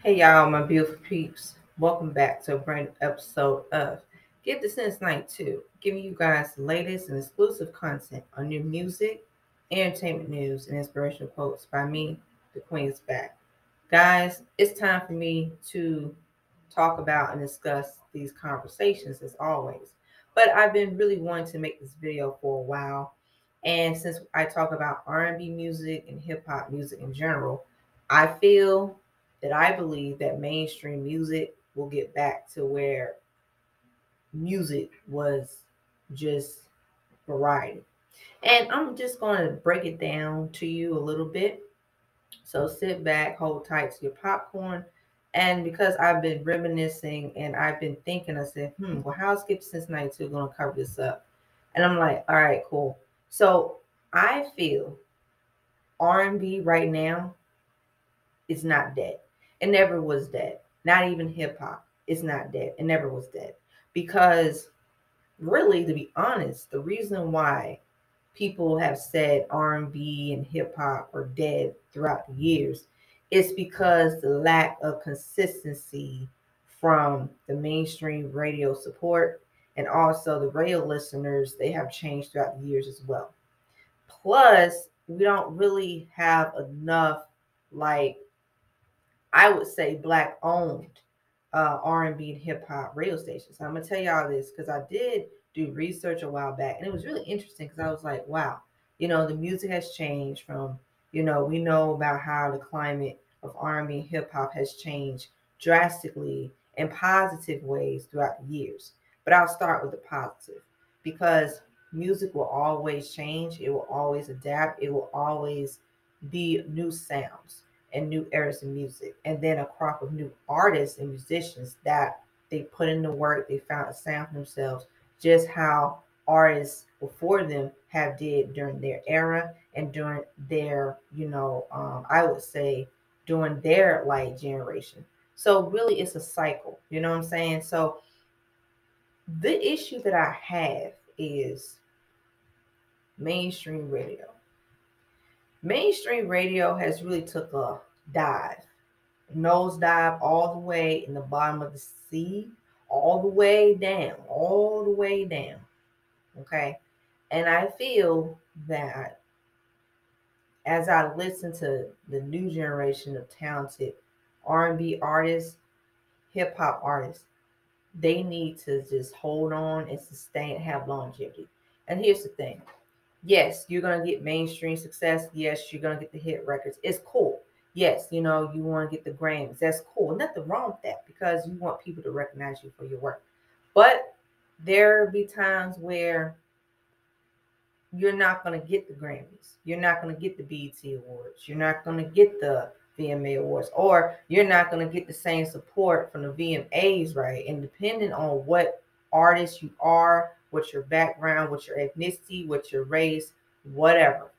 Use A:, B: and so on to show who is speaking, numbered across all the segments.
A: Hey y'all, my beautiful peeps. Welcome back to a brand new episode of Get the Sense Night 2, giving you guys the latest and exclusive content on new music, entertainment news, and inspirational quotes by me, the Queen's back. Guys, it's time for me to talk about and discuss these conversations as always. But I've been really wanting to make this video for a while. And since I talk about R&B music and hip hop music in general, I feel that I believe that mainstream music will get back to where music was just variety. And I'm just going to break it down to you a little bit. So sit back, hold tight to your popcorn. And because I've been reminiscing and I've been thinking, I said, well, how's Skip Cincinnati 2 going to cover this up? And I'm like, all right, cool. So I feel R&B right now is not dead. It never was dead. Not even hip hop. It's not dead. It never was dead. Because really, to be honest, the reason why people have said R&B and hip hop are dead throughout the years is because the lack of consistency from the mainstream radio support and also the radio listeners, they have changed throughout the years as well. Plus, we don't really have enough, like, I would say black owned R&B and hip hop radio stations. I'm gonna tell y'all this because I did do research a while back, and it was really interesting because I was like, wow, the music has changed from, we know about how the climate of R&B and hip hop has changed drastically in positive ways throughout the years. But I'll start with the positive because music will always change. It will always adapt. It will always be new sounds and new eras of music, and then a crop of new artists and musicians that they put in the work, they found a sound for themselves, just how artists before them have did during their era and during their, I would say during their like generation. So really it's a cycle, you know what I'm saying? So the issue that I have is mainstream radio. Mainstream radio has really took a dive, nosedive all the way in the bottom of the sea, all the way down, all the way down. Okay. And I feel that as I listen to the new generation of talented R&B artists, hip hop artists, they need to just hold on and sustain, have longevity. And here's the thing. Yes, you're going to get mainstream success. Yes, you're going to get the hit records. It's cool. Yes, you want to get the Grammys. That's cool. Nothing wrong with that because you want people to recognize you for your work. But there be times where you're not going to get the Grammys. You're not going to get the BET Awards. You're not going to get the VMA Awards, or you're not going to get the same support from the VMAs, right? And depending on what artist you are, what your background, what your ethnicity, what your race, whatever,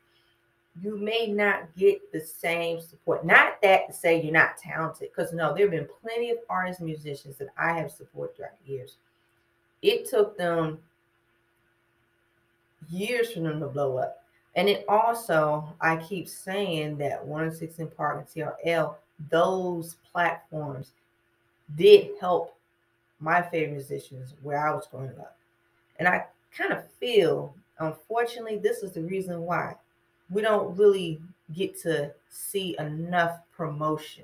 A: you may not get the same support. Not that to say you're not talented, because no, there have been plenty of artists and musicians that I have supported throughout the years. It took them years for them to blow up. And it also, I keep saying that 116 Park and TRL, those platforms did help my favorite musicians where I was growing up. And I kind of feel, unfortunately, this is the reason why we don't really get to see enough promotion.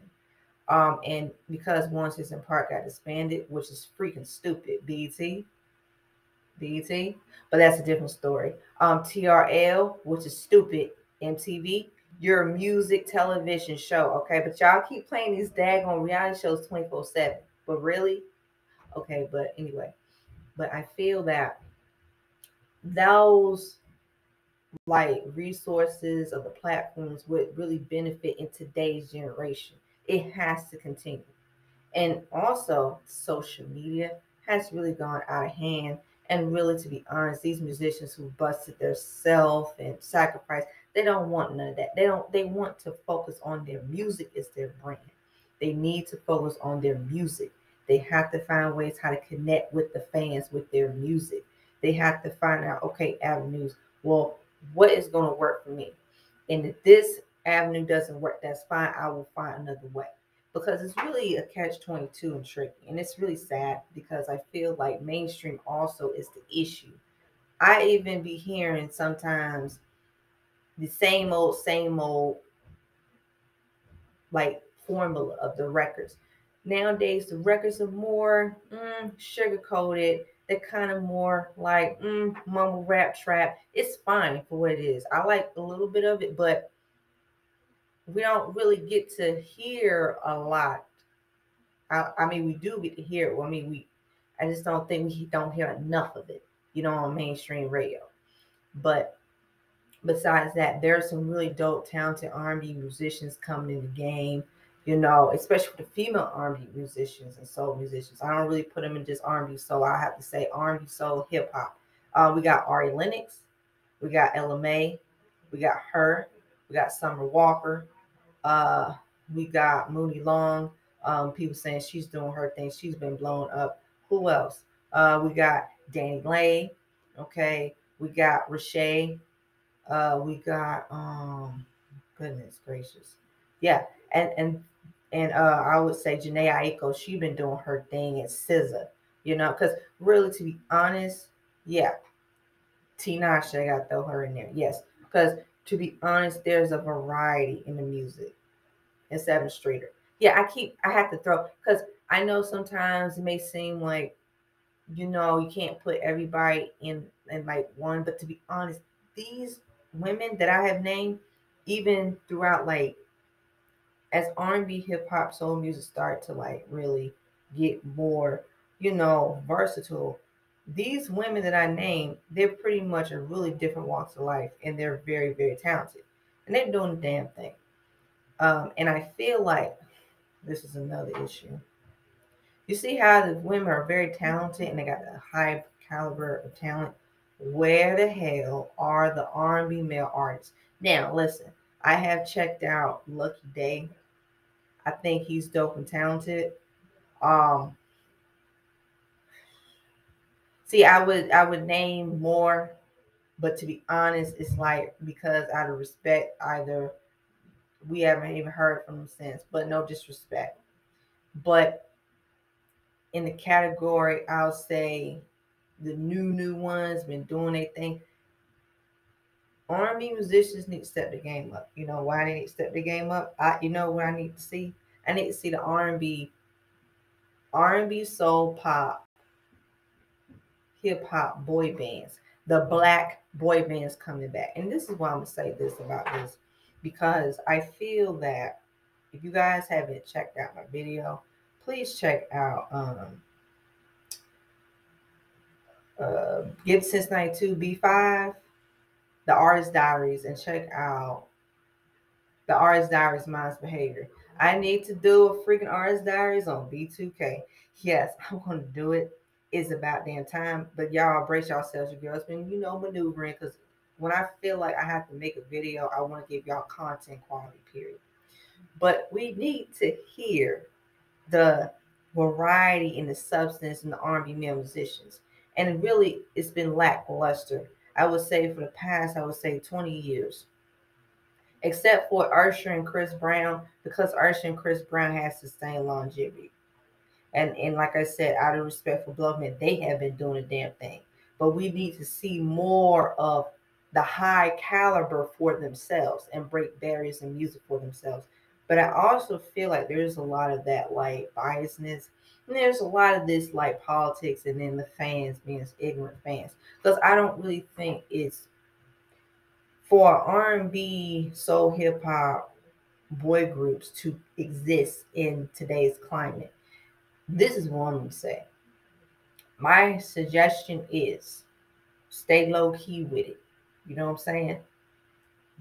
A: And because 116 Park got disbanded, which is freaking stupid, BET, but that's a different story. TRL, which is stupid, MTV, your music television show, okay? But y'all keep playing these daggone reality shows 24/7. But really? Okay, but anyway. But I feel that those like resources of the platforms would really benefit in today's generation. It has to continue. And also, social media has really gone out of hand. And really, to be honest, these musicians who busted their self and sacrifice, they don't want none of that. They don't. They want to focus on their music as their brand. They need to focus on their music. They have to find ways how to connect with the fans with their music. They have to find out, okay, avenues. Well, what is going to work for me? And if this avenue doesn't work, that's fine. I will find another way. because it's really a catch-22 and tricky. And it's really sad because I feel like mainstream also is the issue. I even be hearing sometimes the same old like formula of the records. Nowadays, the records are more sugar coated. They're kind of more like mumble rap trap. It's fine for what it is. I like a little bit of it, but we don't really get to hear a lot. I mean, we do get to hear it. I mean, I just don't think we don't hear enough of it, on mainstream radio. But besides that, there are some really dope, talented R&B musicians coming in the game. Especially for the female R&B musicians and soul musicians. I don't really put them in just R&B soul. I have to say R&B soul, hip hop. We got Ari Lennox, we got Ella Mai, we got her, we got Summer Walker, uh, we got Mooney Long. People saying she's doing her thing. She's been blown up. Who else? We got Danny Lay. Okay, we got Rashay. We got goodness gracious, yeah, and I would say Janae Aiko. She been doing her thing at SZA. Because really, to be honest, yeah, Tinashe, I got to throw her in there. Yes, because to be honest, there's a variety in the music. And Seven Streeter. Yeah, I have to throw because I know sometimes it may seem like you can't put everybody in like one, but to be honest, these women that I have named, even throughout like as R&B, hip hop, soul music start to like really get more versatile. These women that I named, they're pretty much in really different walks of life, and they're very very talented, and they're doing the damn thing. And I feel like this is another issue. You see how the women are very talented and they got a high caliber of talent. Where the hell are the R&B male artists? Now, listen, I have checked out Lucky Day. I think he's dope and talented. Um, See, I would name more, but to be honest, it's like because out of respect, either we haven't even heard from them since, but no disrespect. But in the category, I'll say the new ones been doing their thing. R&B musicians need to step the game up. You know why they need to step the game up? You know what I need to see? I need to see the R&B soul pop, hip hop boy bands, the black boy bands coming back. And this is why I'm gonna say this about this, because I feel that if you guys haven't checked out my video, please check out Get Since 92 B5, the Artist Diaries, and check out the Artist Diaries Mind's Behavior. I need to do a freaking Artist Diaries on B2K. Yes, I'm going to do it. It's about damn time. But y'all brace yourselves. Your girl's been, maneuvering because when I feel like I have to make a video, I want to give y'all content quality, period. But we need to hear the variety and the substance in the R&B male musicians. And really, it's been lackluster. I would say for the past, 20 years. Except for Usher and Chris Brown, because Usher and Chris Brown has sustained longevity. And like I said, out of respect for Blowman, they have been doing a damn thing. But we need to see more of the high caliber for themselves and break barriers in music for themselves. But I also feel like there's a lot of that like biasness. And there's a lot of this like politics and then the fans being ignorant fans. Because I don't really think it's for R&B, soul, hip hop boy groups to exist in today's climate. This is what I'm going to say. My suggestion is stay low key with it. You know what I'm saying?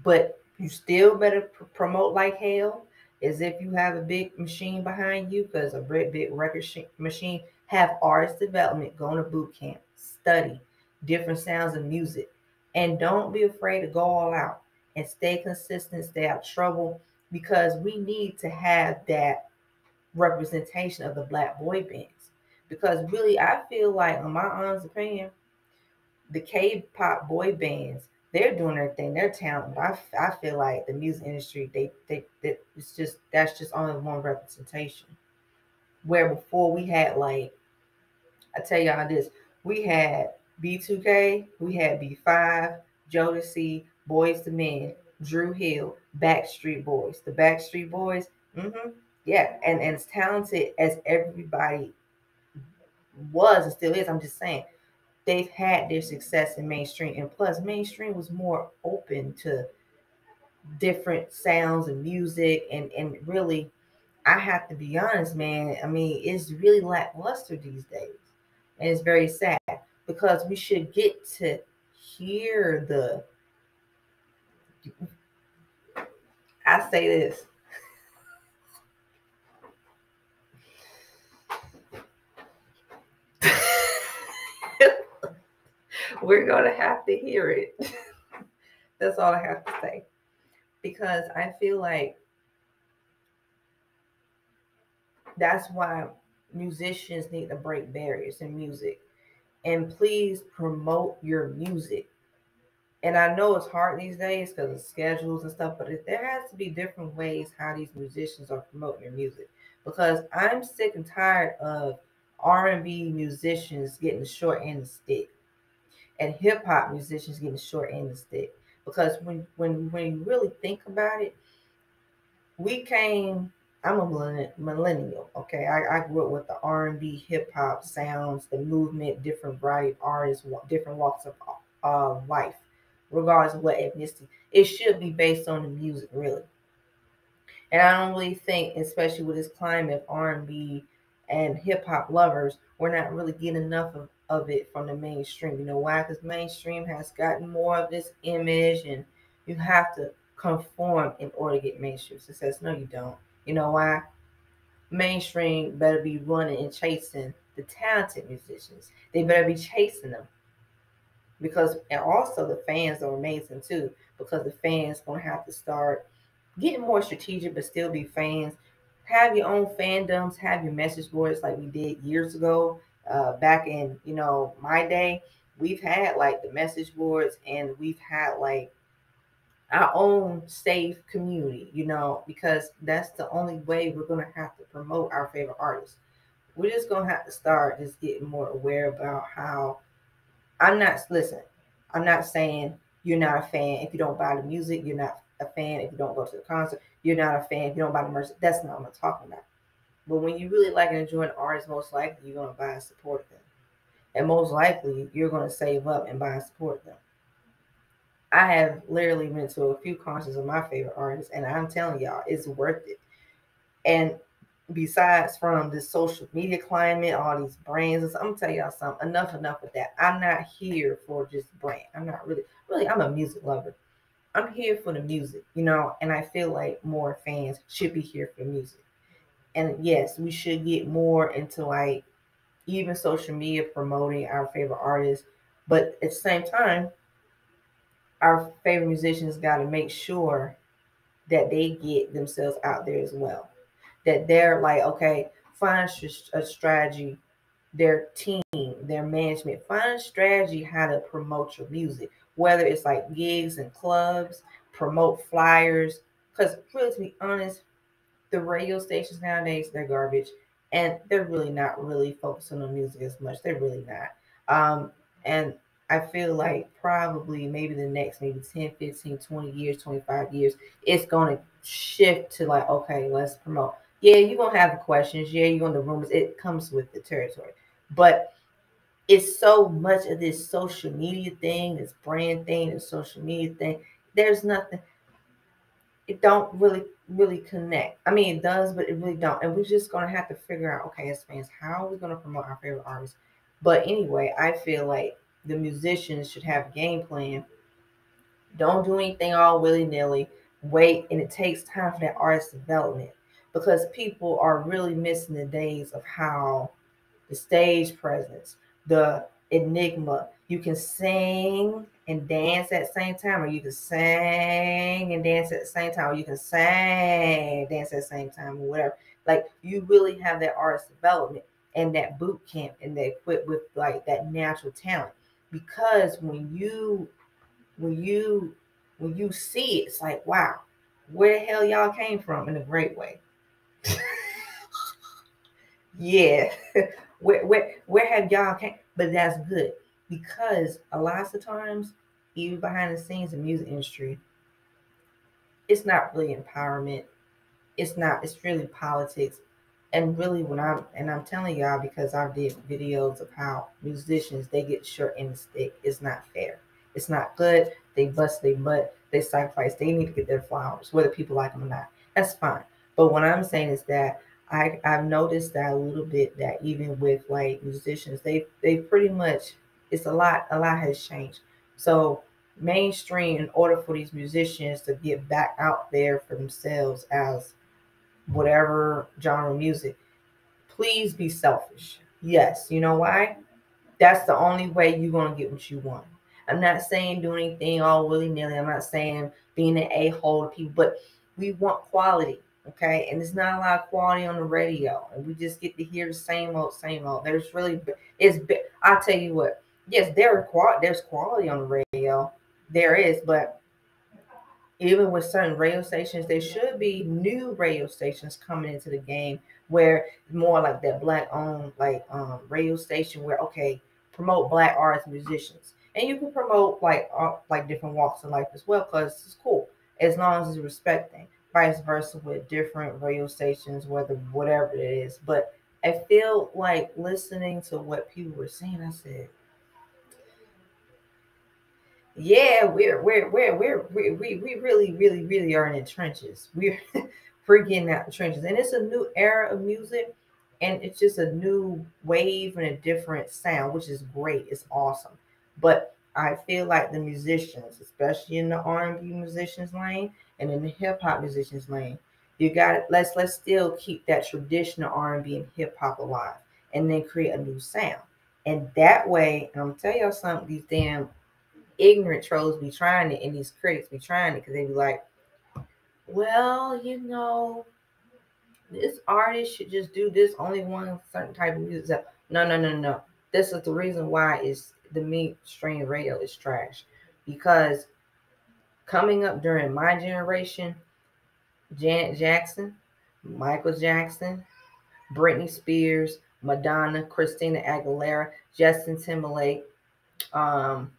A: But you still better promote like hell, as if you have a big machine behind you, because a big record machine. Have artist development, go to boot camp, study different sounds of music, and don't be afraid to go all out and stay consistent, stay out of trouble, because we need to have that representation of the black boy bands. Because really, I feel like, in my honest opinion, the K-pop boy bands, they're doing their thing, they're talented. I feel like the music industry, they it's just that's just only one representation. Where before we had like, I tell y'all this, we had B2K, we had B5, Jodeci, Boys to Men, Drew Hill, Backstreet Boys. The Backstreet Boys, yeah, and as talented as everybody was and still is, I'm just saying they've had their success in mainstream, and plus mainstream was more open to different sounds and music, and really, I have to be honest, man, I mean, it's really lackluster these days, and it's very sad because we should get to hear the, I say this, we're gonna have to hear it. That's all I have to say, because I feel like that's why musicians need to break barriers in music, and please promote your music. And I know it's hard these days because of schedules and stuff, but there has to be different ways how these musicians are promoting their music. Because I'm sick and tired of R&B musicians getting the short end of the stick, and hip hop musicians getting the short end of the stick. Because when you really think about it, we came. I'm a millennial. Okay, I grew up with the R&B, hip hop sounds, the movement, different variety of artists, different walks of life, regardless of what ethnicity. It should be based on the music, really. And I don't really think, especially with this climate of R&B and hip hop lovers, we're not really getting enough of it from the mainstream. You know why? Because mainstream has gotten more of this image, and you have to conform in order to get mainstream success. No, you don't. You know why? Mainstream better be running and chasing the talented musicians. They better be chasing them, because, and also the fans are amazing too, because the fans gonna have to start getting more strategic but still be fans. Have your own fandoms, have your message boards like we did years ago. Back in, my day, we've had like the message boards, and we've had like our own safe community, because that's the only way we're gonna have to promote our favorite artists. We're just gonna have to start just getting more aware about how, listen, I'm not saying you're not a fan if you don't buy the music, you're not a fan if you don't go to the concert, you're not a fan if you don't buy the merch. That's not what I'm talking about. But when you really like and enjoy an artist, most likely you're going to buy and support them. And most likely you're going to save up and buy and support them. I have literally been to a few concerts of my favorite artists, and I'm telling y'all, it's worth it. And besides from the social media climate, all these brands, I'm gonna tell y'all something. Enough with that. I'm not here for just brand. I'm not really. I'm a music lover. I'm here for the music, and I feel like more fans should be here for music. And yes, we should get more into like even social media promoting our favorite artists, but at the same time, our favorite musicians got to make sure that they get themselves out there as well. That they're like, okay, find a strategy, their team, their management, find a strategy how to promote your music, whether it's like gigs and clubs, promote flyers. Because really, to be honest, the radio stations nowadays, they're garbage, and they're really not really focusing on music as much. They're really not. And I feel like probably maybe the next maybe 10, 15, 20 years, 25 years, it's going to shift to like, okay, let's promote. Yeah, you're going to have the questions. Yeah, you're going to the rumors. It comes with the territory. But it's so much of this social media thing, this brand thing, this social media thing. There's nothing, it don't really connect. I mean, it does, but it really don't. And we're just gonna have to figure out, okay, as fans, how are we gonna promote our favorite artists? But anyway, I feel like the musicians should have a game plan. Don't do anything all willy nilly. Wait, and it takes time for that artist development, because people are really missing the days of how the stage presence, the enigma. You can sing and dance at the same time, or you can sing and dance at the same time, or you can sing, dance at the same time, or whatever. Like, you really have that artist development and that boot camp, and they equipped with like that natural talent. Because when you when you see it, it's like, wow, where the hell y'all came from, in a great way. Yeah. Where have y'all came? But that's good, because a lot of times, even behind the scenes in the music industry, it's not really empowerment. It's really politics. And really, I'm telling y'all, because I did videos of how musicians, they get short in the stick. It's not fair. It's not good. They bust their butt. They sacrifice. They need to get their flowers, whether people like them or not. That's fine. But what I'm saying is that I've noticed that a little bit, that even with like musicians, they pretty much, it's a lot has changed. So mainstream, in order for these musicians to get back out there for themselves as whatever genre of music, please be selfish. Yes, you know why? That's the only way you're gonna get what you want. I'm not saying do anything all willy nilly. I'm not saying being an a-hole to people, but we want quality, okay? And there's not a lot of quality on the radio, and we just get to hear the same old, same old. There's really, I'll tell you what. Yes, there's quality on the radio. There is, but even with certain radio stations, there should be new radio stations coming into the game, where more like that black owned, like radio station, where, okay, promote black artists, musicians, and you can promote like different walks of life as well, because it's cool as long as it's respecting. Vice versa with different radio stations, whether whatever it is. But I feel like, listening to what people were saying, I said, yeah, we really are in the trenches. We're getting out the trenches, and it's a new era of music, and it's just a new wave and a different sound, which is great. It's awesome. But I feel like the musicians, especially in the R&B musicians lane and in the hip hop musicians lane, you got it. Let's still keep that traditional R&B and hip hop alive, and then create a new sound. And that way, and I'm gonna tell y'all something, these damn ignorant trolls be trying it, and these critics be trying it, because they be like, well, this artist should just do this only one certain type of music. No, no, no, no. This is the reason why is the mainstream radio is trash. Because coming up during my generation, Janet Jackson, Michael Jackson, Britney Spears, Madonna, Christina Aguilera, Justin Timberlake, um,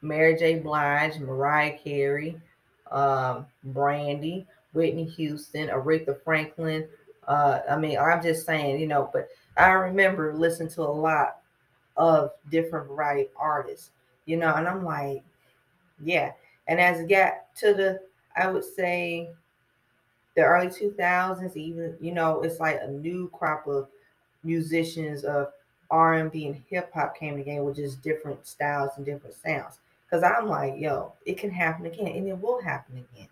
A: Mary J. Blige, Mariah Carey, Brandy, Whitney Houston, Aretha Franklin. I mean, I'm just saying, but I remember listening to a lot of different variety of artists, and I'm like, yeah. And as it got to I would say, the early 2000s, even, it's like a new crop of musicians of R&B and hip hop came again, with just different styles and different sounds. Because I'm like, yo, it can happen again, and it will happen again.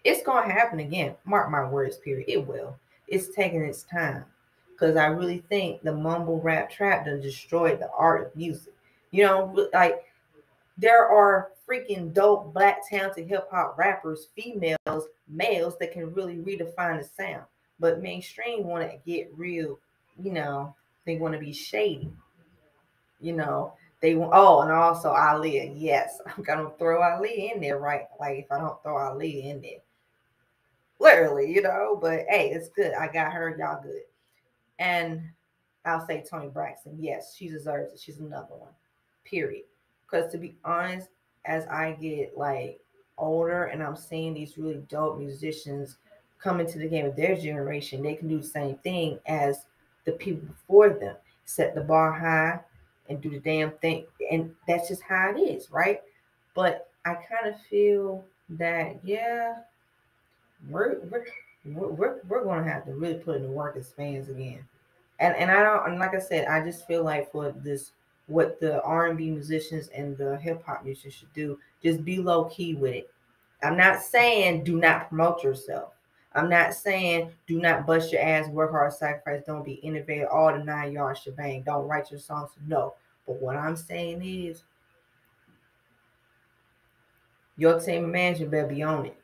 A: It's gonna happen again. Mark my words. Period. It will. It's taking its time, because I really think the mumble rap trap done destroyed the art of music. Like, there are freaking dope black talented hip hop rappers, females, males, that can really redefine the sound. But mainstream want to get real, you know, they want to be shady, you know. They want, oh, and also Ali. Yes, I'm gonna throw Ali in there, right? Like, if I don't throw Ali in there, literally, But hey, it's good. I got her, y'all good. And I'll say Toni Braxton. Yes, she deserves it. She's another one. Period. Because to be honest, as I get like older and I'm seeing these really dope musicians come into the game of their generation, they can do the same thing as the people before them. Set the bar high and do the damn thing. And that's just how it is, right? But I kind of feel that, yeah, we're we're we're gonna have to really put in the work as fans again. And I don't, and like I said, I just feel like, for this, what the R&B musicians and the hip hop musicians should do, just be low key with it. I'm not saying do not promote yourself. I'm not saying do not bust your ass, work hard, sacrifice, don't be innovative, all the 9 yards shebang, don't write your songs. No. But what I'm saying is, your team manager better be on it.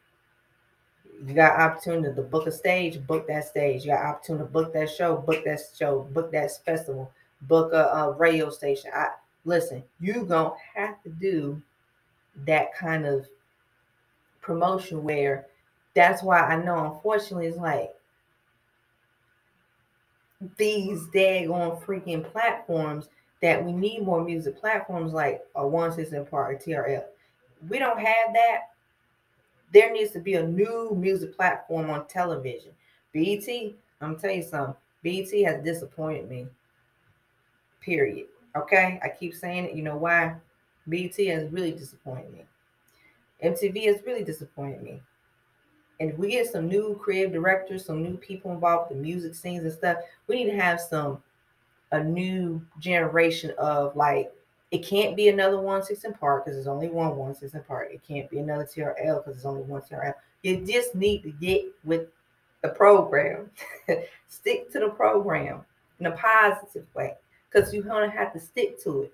A: You got opportunity to book a stage, book that stage. You got opportunity to book that show, book that show, book that festival, book a radio station. listen, you gonna have to do that kind of promotion where that's why I know unfortunately it's like these daggone freaking platforms that we need more music platforms like a 1/6 Park or TRL. We don't have that. There needs to be a new music platform on television. BET, I'm gonna tell you something. BET has disappointed me. Period. Okay? I keep saying it. You know why? BET has really disappointed me. MTV has really disappointed me. And if we get some new creative directors, some new people involved with the music scenes and stuff, we need to have a new generation of like it can't be another 1/6 Park because there's only one 1/6 Park. It can't be another TRL because there's only one TRL. You just need to get with the program. Stick to the program in a positive way. Because you're gonna have to stick to it.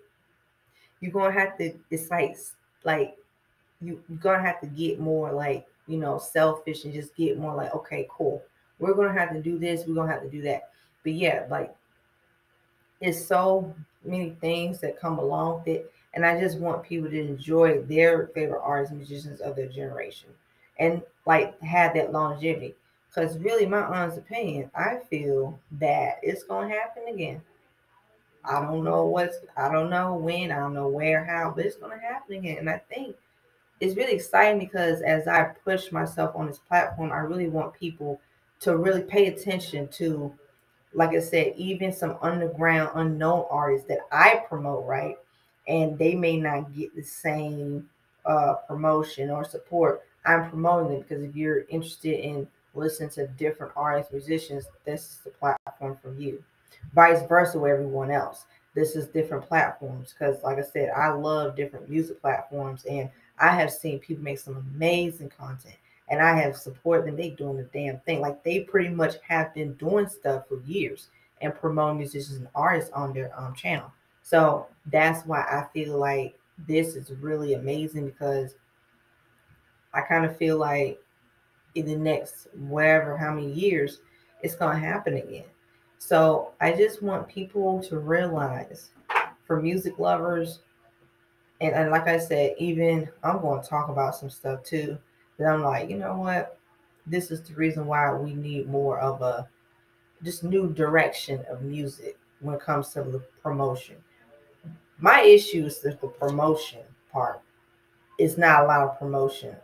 A: You're gonna have to it's like you're gonna have to get more like, selfish and just get more like, okay, cool. We're gonna have to do this, we're gonna have to do that. But yeah, like it's so many things that come along with it. And I just want people to enjoy their favorite artists and musicians of their generation and like have that longevity. Because really, my honest opinion, I feel that it's going to happen again. I don't know when, I don't know where, how, but it's going to happen again. And I think it's really exciting because as I push myself on this platform, I really want people to really pay attention to, like I said, even some underground, unknown artists that I promote, right? And they may not get the same promotion or support. I'm promoting them because if you're interested in listening to different artists, musicians, this is the platform for you. Vice versa with everyone else. This is different platforms because, like I said, I love different music platforms and I have seen people make some amazing content and I have supported them. They doing the damn thing. Like they pretty much have been doing stuff for years and promoting musicians and artists on their channel. So that's why I feel like this is really amazing because I kind of feel like in the next whatever how many years it's gonna happen again. So I just want people to realize for music lovers and like I said, even I'm going to talk about some stuff too that I'm like, you know what? This is the reason why we need more of a just new direction of music when it comes to the promotion. My issue is the promotion part. It's not a lot of promotion,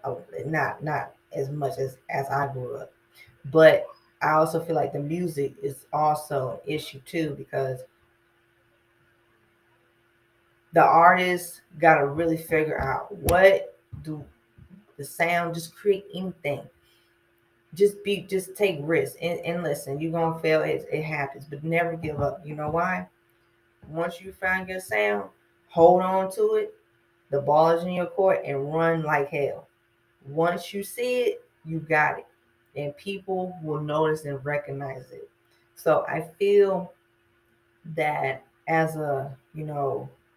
A: not as much as I grew up. But I also feel like the music is also an issue too because the artists got to really figure out what do the sound, just create anything. Just take risks and listen, you're gonna fail, it happens, but never give up. You know why? Once you find your sound, hold on to it. The ball is in your court and run like hell. Once you see it, you got it. And people will notice and recognize it. So I feel that as a,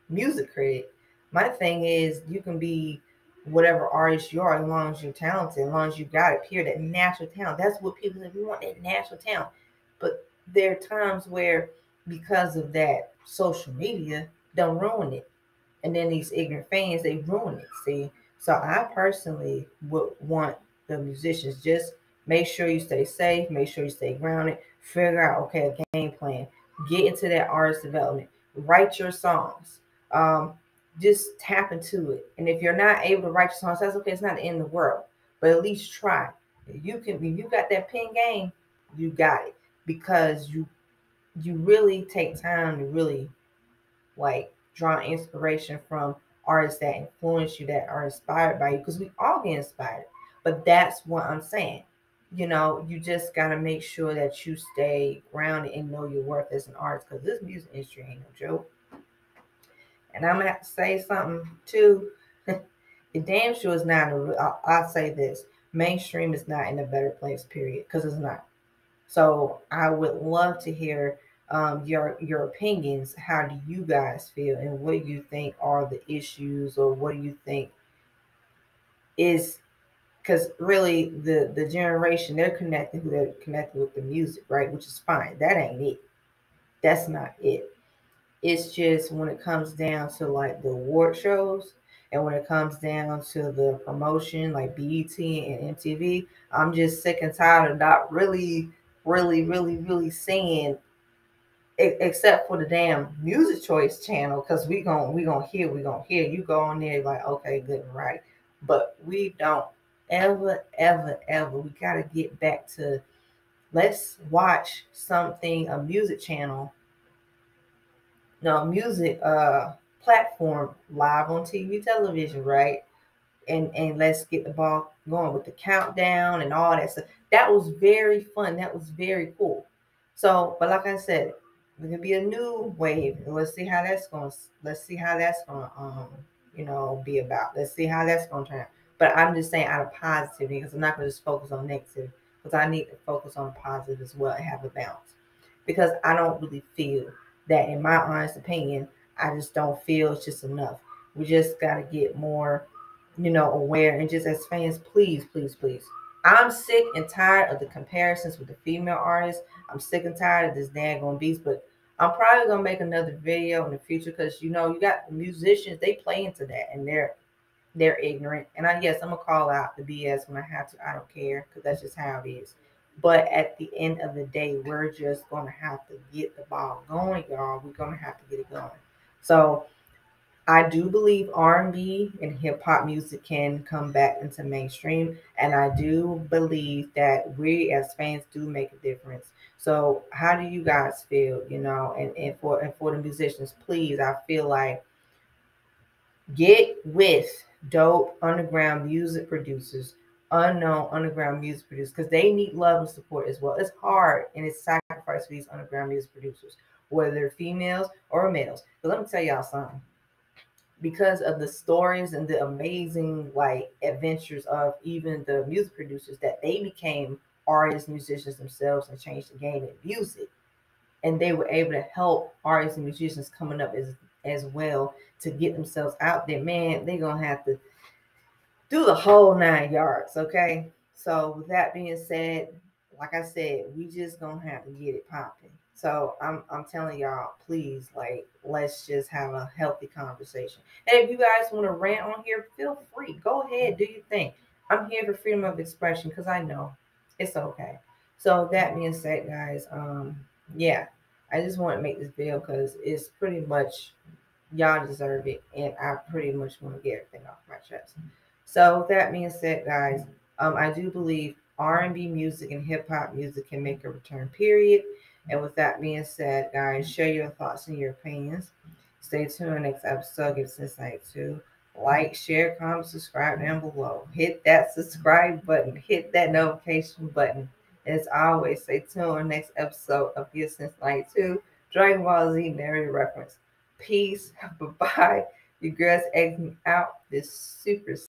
A: music critic, my thing is you can be whatever artist you are as long as you're talented, as long as you got it, pure, that natural talent. That's what people say. We want that natural talent. But there are times where because of that social media, they'll ruin it. And then these ignorant fans, they ruin it. See? So I personally would want the musicians just make sure you stay safe, make sure you stay grounded, figure out okay a game plan, get into that artist development, write your songs, um, just tap into it. And if you're not able to write your songs, that's okay. It's not the end of the world, but at least try. You can. If you got that pen game, you got it because you really take time to really like draw inspiration from artists that influence you, that are inspired by you, because we all get inspired. But that's what I'm saying. You just gotta make sure that you stay grounded and know your worth as an artist, because this music industry ain't no joke. And I'm gonna have to say something too. It damn sure is not. I'll say this: mainstream is not in a better place. Period. Because it's not. So I would love to hear your opinions. How do you guys feel, and what do you think are the issues, or what do you think is because really the generation they're connected with the music, right? Which is fine. That ain't it. That's not it. It's just when it comes down to like the award shows and when it comes down to the promotion like BET and MTV, I'm just sick and tired of not really seeing except for the damn music choice channel because we gonna hear you go on there like okay good and right, but we don't ever we gotta get back to let's watch something a music channel no music platform live on TV television, right? And let's get the ball going with the countdown and all that stuff. That was very fun. That was very cool. So, but like I said, there's gonna be a new wave. Let's see how that's going. Let's see how that's going. Be about. Let's see how that's going to turn out. But I'm just saying out of positive because I'm not going to just focus on negative because I need to focus on positive as well and have a balance. Because I don't really feel that, in my honest opinion, I just don't feel it's just enough. We just got to get more aware and just as fans, please. I'm sick and tired of the comparisons with the female artists. I'm sick and tired of this daggone beast, but I'm probably gonna make another video in the future because you got musicians, they play into that and they're ignorant. And yes, I'm gonna call out the BS when I have to. I don't care because that's just how it is. But at the end of the day, we're just gonna have to get the ball going, y'all. We're gonna have to get it going. So I do believe R&B and hip hop music can come back into mainstream, and I do believe that we as fans do make a difference. So, how do you guys feel? And for the musicians, please, I feel like get with dope underground music producers, unknown underground music producers, because they need love and support as well. It's hard and it's sacrifice for these underground music producers, whether they're females or males. But let me tell y'all something because of the stories and the amazing like adventures of even the music producers that they became artists, musicians themselves and changed the game in music. And they were able to help artists and musicians coming up as well to get themselves out there. Man, they're gonna have to do the whole 9 yards, okay? So with that being said, like I said, we just gonna have to get it popping. So I'm telling y'all, please, like, let's just have a healthy conversation. And if you guys want to rant on here, feel free. Go ahead, do your thing. I'm here for freedom of expression because I know it's okay. So that being said, guys, yeah, I just want to make this video because it's pretty much y'all deserve it, and I pretty much want to get everything off my chest. So that being said, guys, I do believe R&B music and hip hop music can make a return. Period. And with that being said, guys, share your thoughts and your opinions. Stay tuned next episode. Give Sense Night 2. Like, share, comment, subscribe down below. Hit that subscribe button. Hit that notification button. As always, stay tuned next episode of Give Sense Night 2. Dragon Ball Z narrative reference. Peace. Bye bye. Your girl's egging out this super